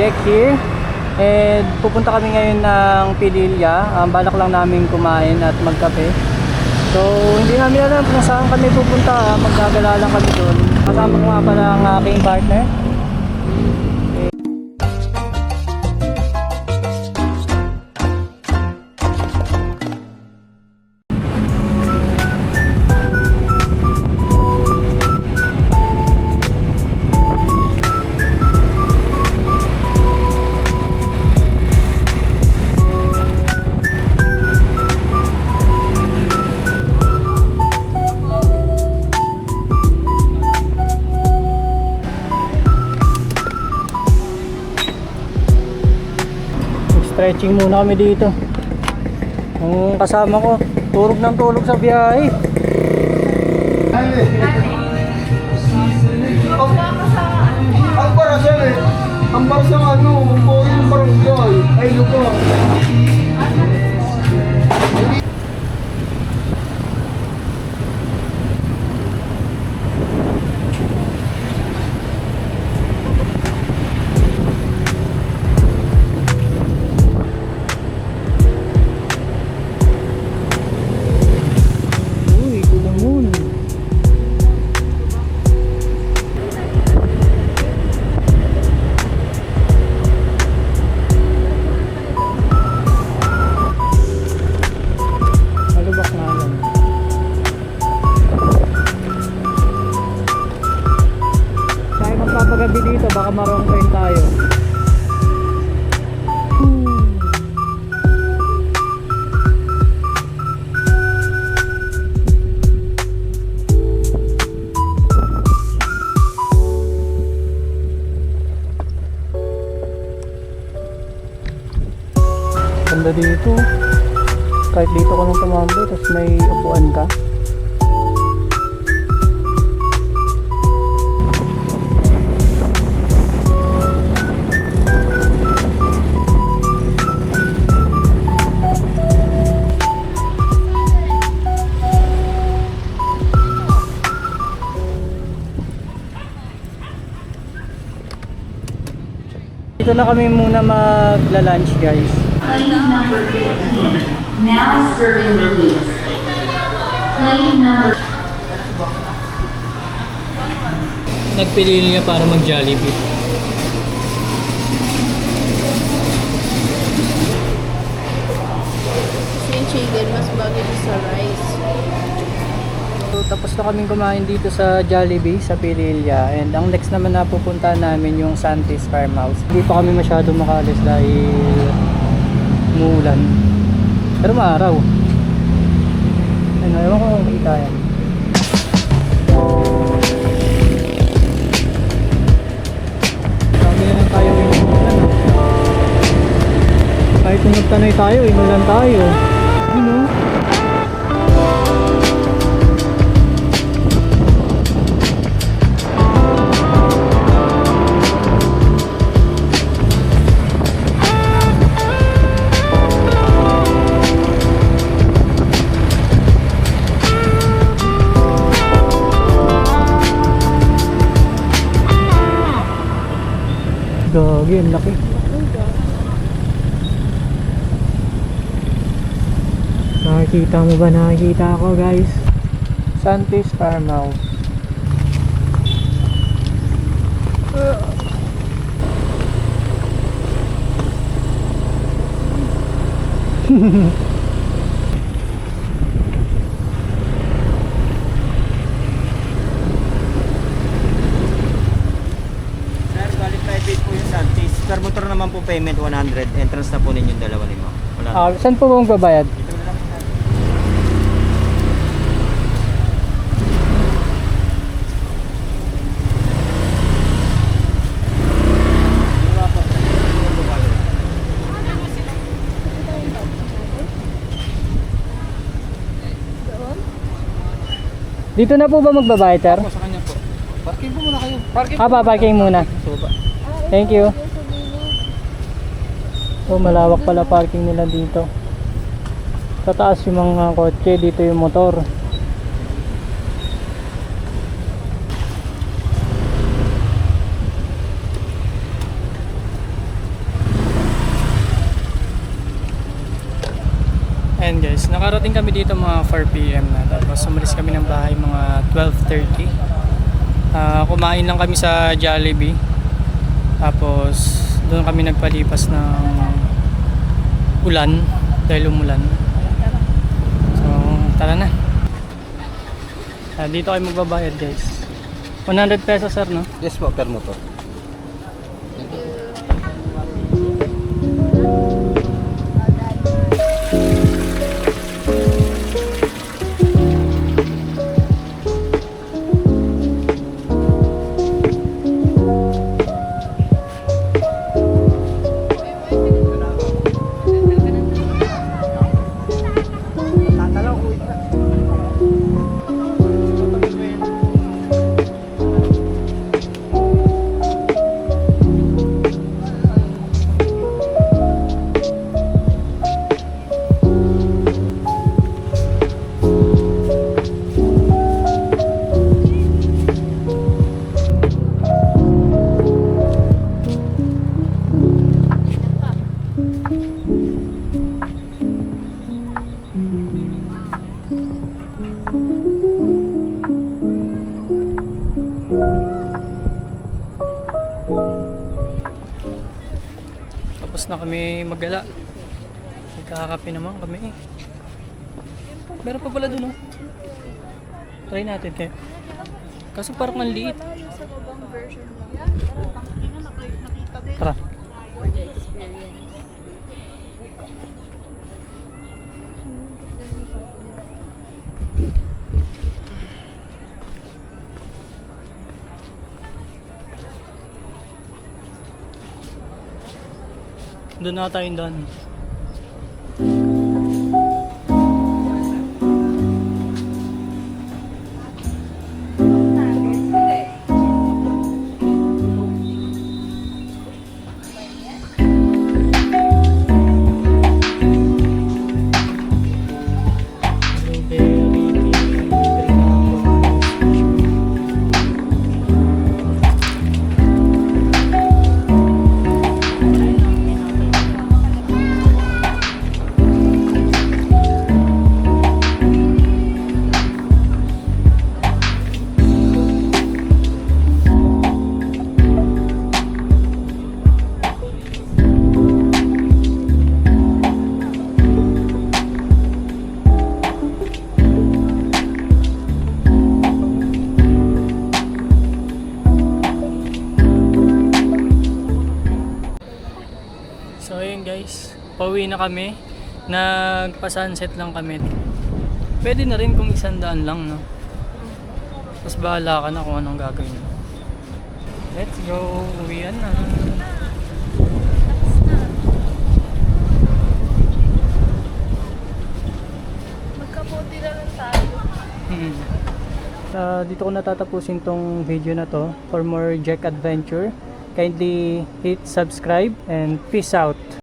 project here. And pupunta kami ngayon ng Pililya. Balak lang namin kumain at magkape. So hindi namin alam kung saan kami pupunta. Maggagala lang kami doon. Kasama ko nga pala ang aking partner. Stretching muna kami dito. Ang kasama ko, tulog ng tulog sa biyahe. Ang parasal eh. Ang parasal ano, yung barangay. Ay, lupa. Gabi dito baka marong train tayo. Ganda dito. Kahit dito ka nang tumambay tapos may upuan ka. Dito na kami muna magla-lunch guys. Plane number 15, now serving release. Plane number... Nagpili niya para mag-Jollibee. Yung chicken, mas bagay sa rice. So, tapos na kaming kumain dito sa Jollibee sa Pililya, and ang next naman na pupunta namin yung Santis Farmhouse. Hindi pa kami masyado makalis dahil umuulan, pero maaraw. Ano, ewan ko kung kita yan. Sabi na lang tayo inulan. Kahit kung nagtanay tayo, inulan tayo. Ano? Gagi, ang laki. Nakikita mo ba? Nakikita ako guys. Santis Farmhouse. Per motor naman po payment 100, entrance na po ninyo dalawa ni mo. Wala. Saan po magbabayad? Dito na lang. Dito na po ba magbabayad, sir? Sa kanya po. Parking po muna kayo. Parking. Paparking muna. Suba. Thank you. So malawak pala parking nila dito. Sa taas yung mga kotse, dito yung motor. guys, nakarating kami dito mga 4 PM na. Tapos umalis kami ng bahay mga 12:30. Kumain lang kami sa Jollibee. Tapos doon kami nagpalipas ng ulan dahil umulan. So tara na. Dito kayo magbabayad guys. 100 pesos sir, no? Yes po, per motor. Tapos na kami magala. Nagkakape naman kami eh. Meron pa pala dun oh. Try natin kaya. Kaso parang ang liit. Sa babang version lang. Tara. Doon na tayong doon. So ayun guys, pauwi na kami. Nagpa-sunset lang kami. Pwede na rin kung 100 lang, no? Tapos bahala ka na kung anong gagawin mo. Let's go, uwian na. Magkabuti na lang tayo. Dito ko natatapusin tong video na to. For more Jack Adventure, kindly hit subscribe and peace out.